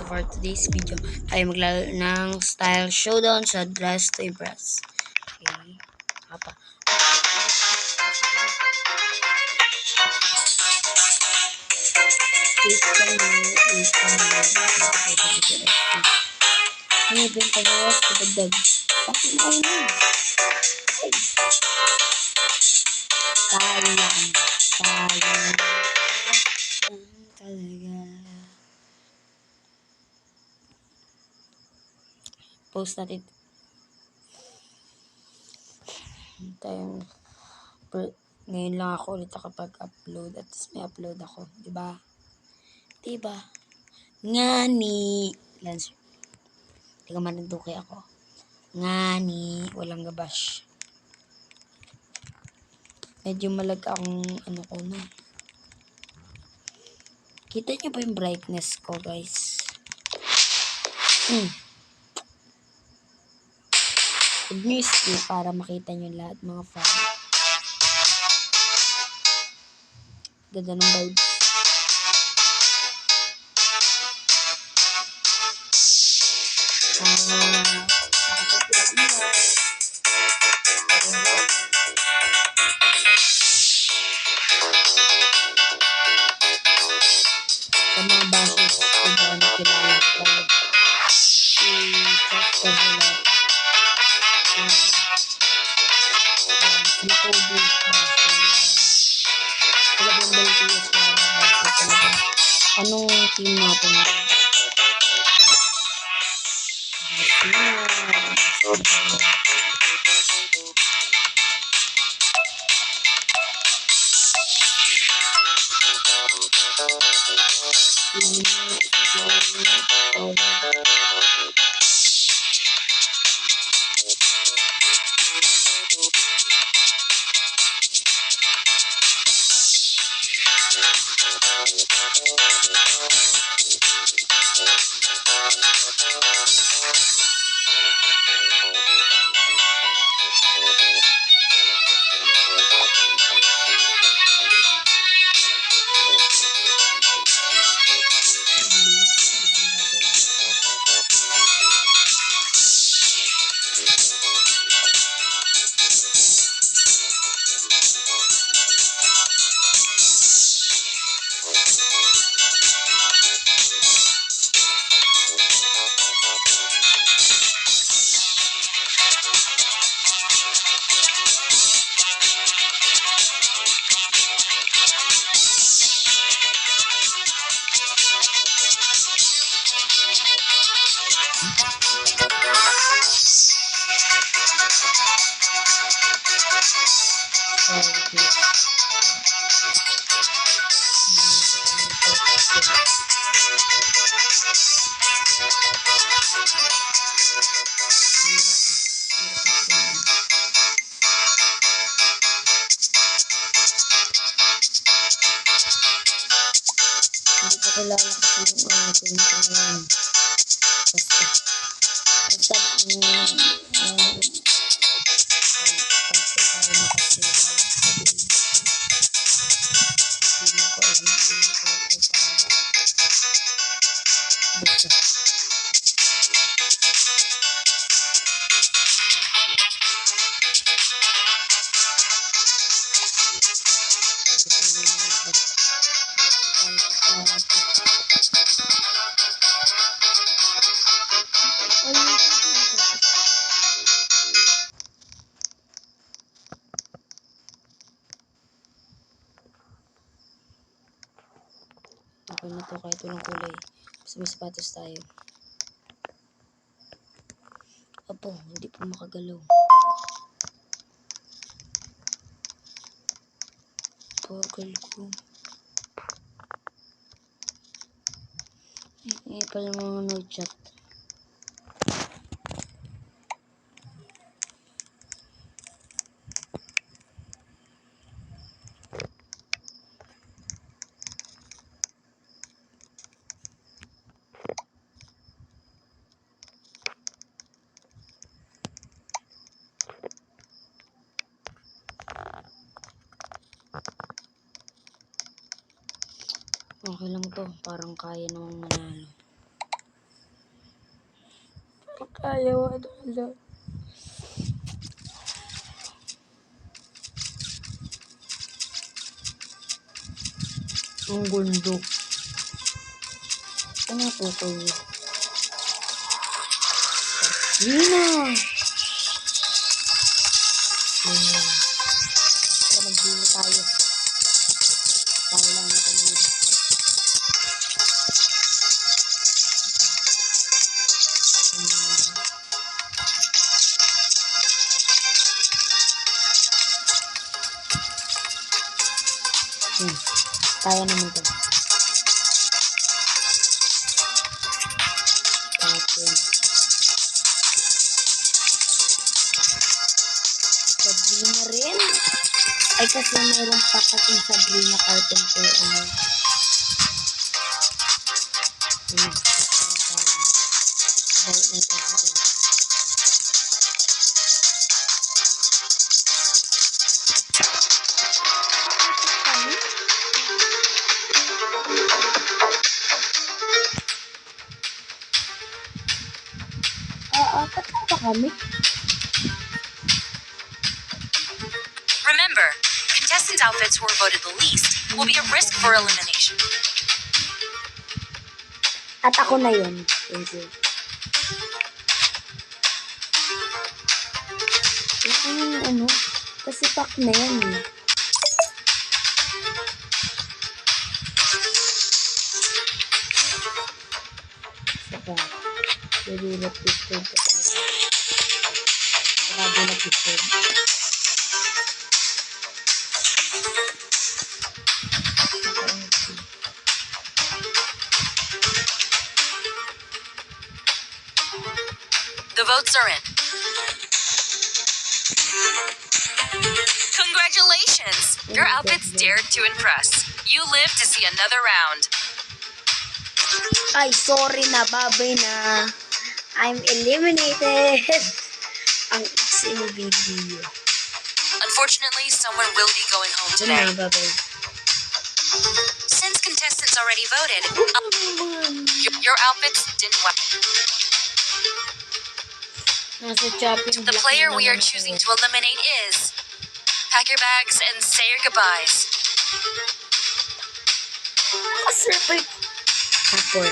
So for today's video, tayo maglaro ng style showdown sa Dress to Impress. Okay. Apa. Ano din pagawas kapagdag? Bakit na yun? Sayang talaga. Post natin tayo. Ngayon lang ako ulit nakapag-upload at may upload ako, diba? Ngani Lancer, hindi ka mananduki ako. Ngani, walang gabash. Medyo malag akong ano ko na. Kita niyo ba yung brightness ko, guys? Huwag niyo i-skip para makita niyo lahat, mga fan. Ganda ng vibes. Sa mga bases, kung gaano kilala ko. Si Chester Villa. Sila Kobe. Sila Bundle T.S. Anong team natin? Hindi ko kilala kasi yung ating pangalan. Basta okay na to kahit walang kulay. Basta may sapatos tayo. Apo, hindi po makagalaw. Bagal ko. Pala mga no-chat. Okay lang to, parang kaya namang manalo. Ayaw, ano, hala. Ang gundo. Ano po kayo? Nina! Nina. Para mag-dino tayo. Para lang natin dito. Kaya naman ito. Sabrina rin. Ay kasi mayroon pa kasing Sabrina Carpenter. Tatlo pa kami. Remember, contestants' outfits who are voted the least will be at risk for elimination. At ako na yun. Thank you. Ano? Kasi pack na yan eh. Saka, hindi na piston ko talaga. Saka di na piston. The votes are in. Congratulations! Your outfits dared to impress. You live to see another round. Ay, sorry na, babay na. I'm eliminated. Ang iksing video. Unfortunately, someone will be going home today. Babay. Since contestants already voted, your outfits didn't work. The player we are choosing to eliminate is... Pack your bags and say your goodbyes. Perfect. Apple.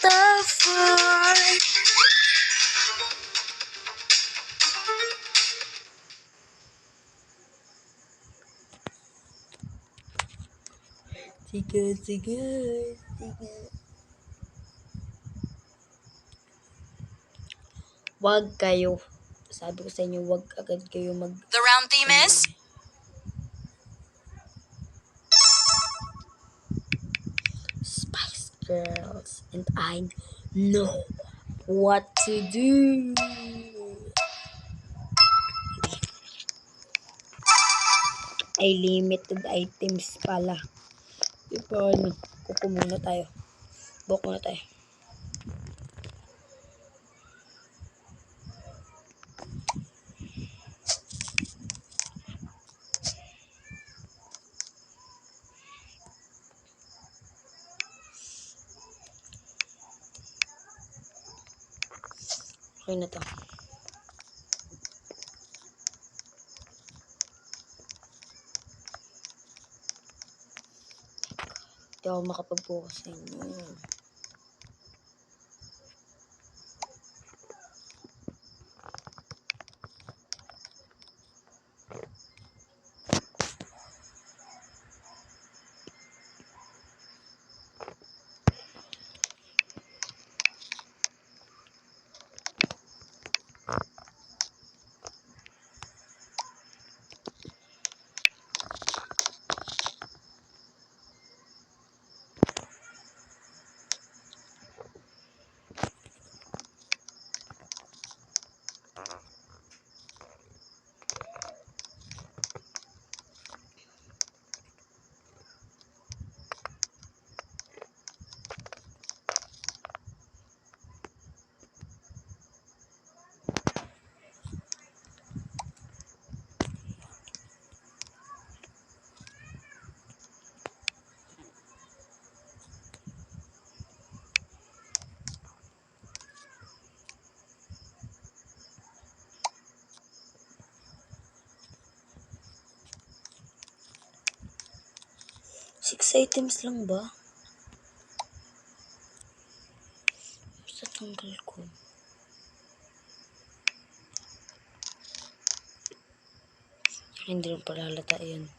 The fun. Sige. Wag kayo. Sabi ko sa inyo, wag agad kayo mag... The round theme is... Spice Girls. And I know what to do. Ay, limited items pala. Di ba, kuko muna tayo. Bok muna tayo. Okay na to. Hindi ako makapag-focus sa inyo. 6 items lang ba? Sa tanggal ko. Hindi rin pala halata yan.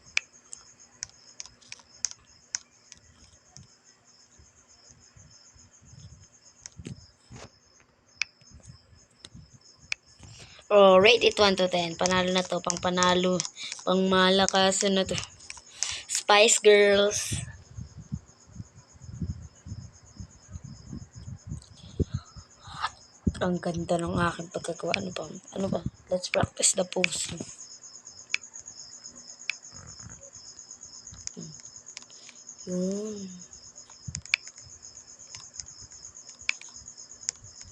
Oh, rate it 1 to 10. Panalo na to. Pang panalo. Pang malakasan na to. Spice Girls. Ang ganda ng aking pagkagawa. Ano ba? Ano ba? Let's practice the pose. Yun.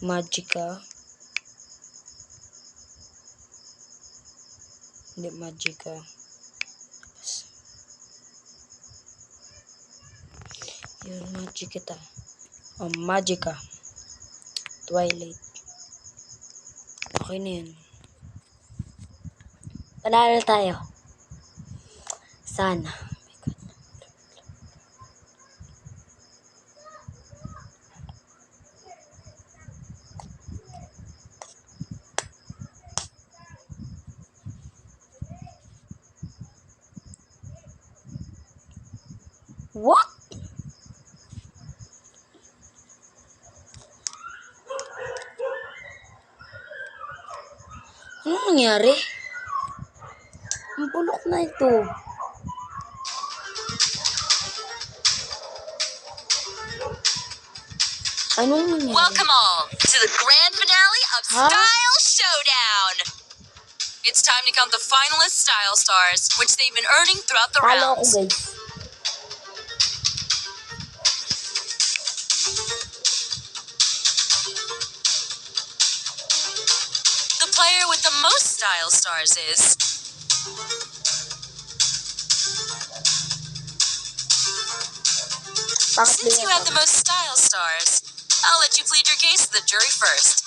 Magica. Hindi Magica. Yun, Magica ta. Oh, Magica. Twilight. Okay na yun. Panalo tayo. Sana. What? Ano nangyari? Ang bulok na ito. Anong nangyari? Welcome all to the grand finale of Huh? Style Showdown. It's time to count the finalist Style Stars, which they've been earning throughout the Palo ako, rounds. guys. The player with the most Style Stars is Bakit Since you ganyan have the most Style Stars, I'll let you plead your case to the jury first.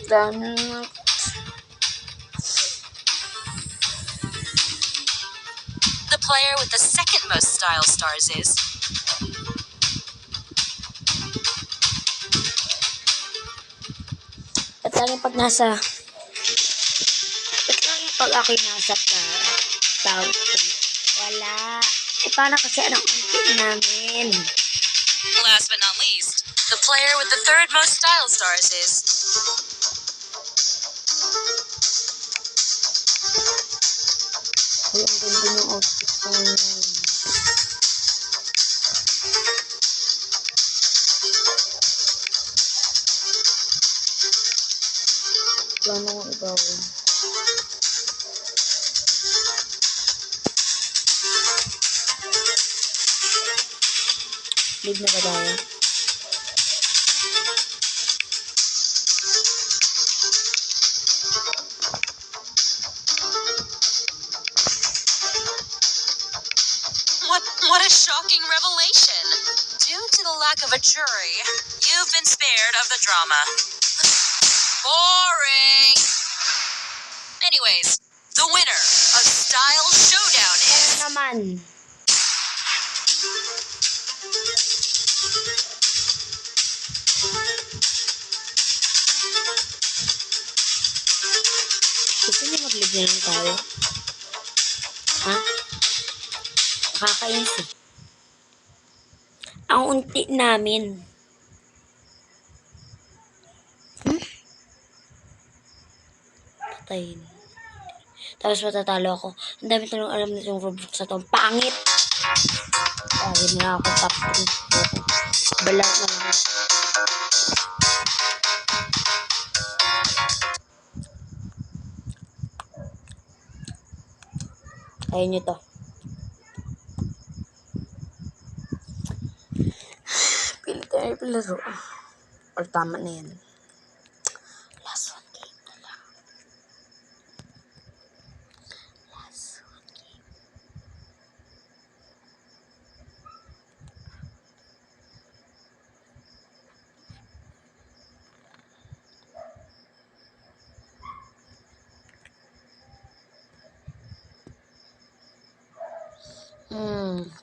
Dami. The player with the second most Style Stars is At lagi pag nasa... At lagi pag ako'y nasa tawag ko. Wala. Eh, paano kasi anong unti namin? Last but not least, the player with the third most Style Stars is Ay, ang ganda ng outfit ko ngayon. Wala na akong ibawin. Leave na ba tayo? What a shocking revelation! Due to the lack of a jury, you've been spared of the drama. Boring! Anyways, the winner of Style Showdown Ano is naman? Gusto niyo mag-live na lang tayo? Ha? Nakakainis eh. Ang unti namin. Patayin. Tapos matatalo ako. Ang dami tanong alam na itong Roblox na itong pangit. Lagi na ako top 3. Balat na lang. Ayaw nyo to. Pili tayo palaro. Or tama na yan. Last one game na lang. Last one game.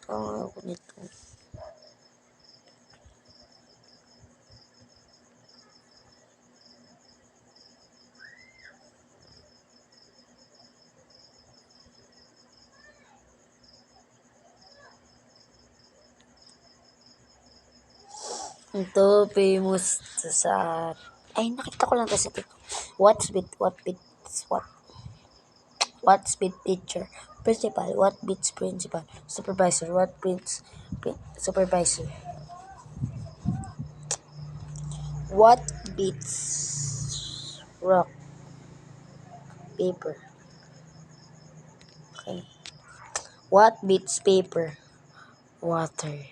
Parang ako nito. Ito, famous sa... Ay, nakita ko lang ito sa TikTok. What's beat teacher? Principal. What beats principal? Supervisor. What beats supervisor? What beats rock? Paper. Okay. What beats paper? Water.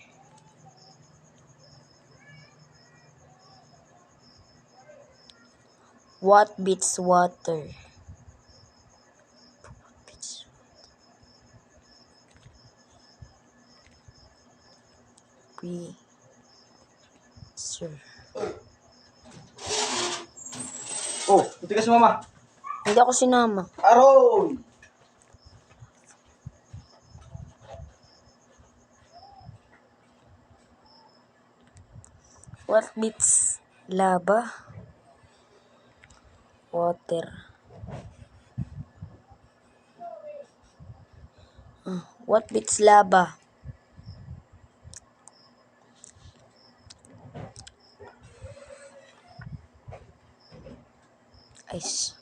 What beats water? Sir. Oh, buti ka sumama. Hindi ako sinama. Aron! What beats lava? Water. What beats lava? Ice.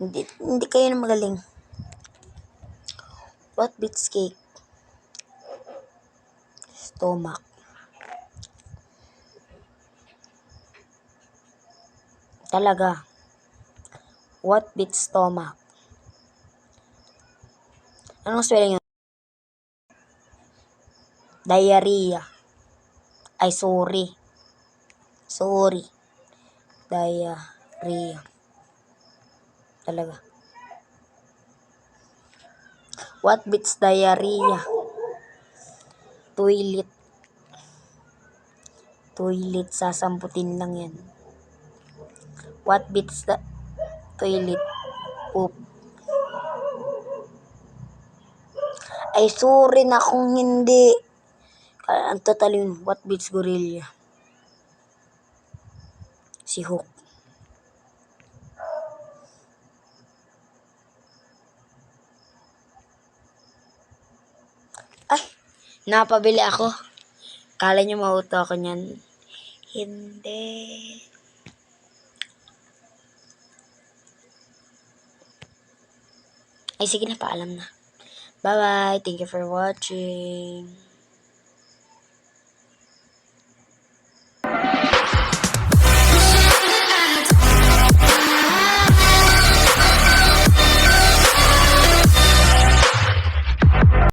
Hindi kayo na magaling. What beats cake? Stomach. Talaga. What beats stomach? Anong spelling yun? Diarrhea. Ay, sorry. Diarrhea. Talaga. What beats diarrhea? Toilet. Sasamputin lang yan. What beats the toilet? Poop. Ay, sorry na kung hindi. Ang total yun. What beats gorilla? Si Hook. Ay, napabili ako. Kala nyo mauto ako niyan. Hindi. Ay, sige na, paalam na. Bye-bye. Thank you for watching.